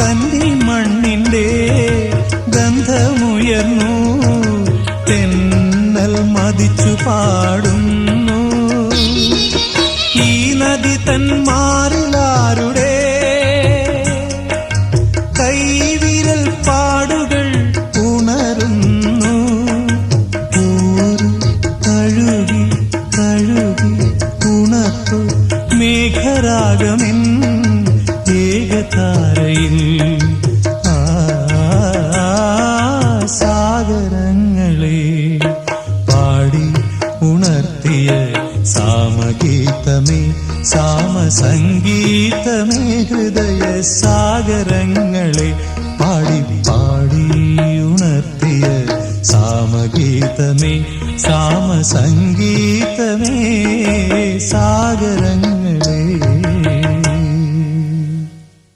കന്നി മണ്ണിന്റെ ഗന്ധമുയർന്നു, തെന്നൽ മതിച്ചു പാടുന്നു. ഈ നദി തൻ മാറിലാരുടെ കൈവിരൽ പാടുകൾ ഉണരുന്നു. കഴുകി കഴുകി ഉണർത്തു മേഘരാഗമെൻ ഏകതാരയിൽ. സാഗരങ്ങളെ പാടി ഉണർത്തിയ സാമഗീതമേ, സാമസംഗീതമേ, ഹൃദയ സാഗരങ്ങളെ പാടി പാടി ഉണർത്തിയ സാമഗീതമേ, സാമസംഗീതമേ, സാഗരങ്ങൾ.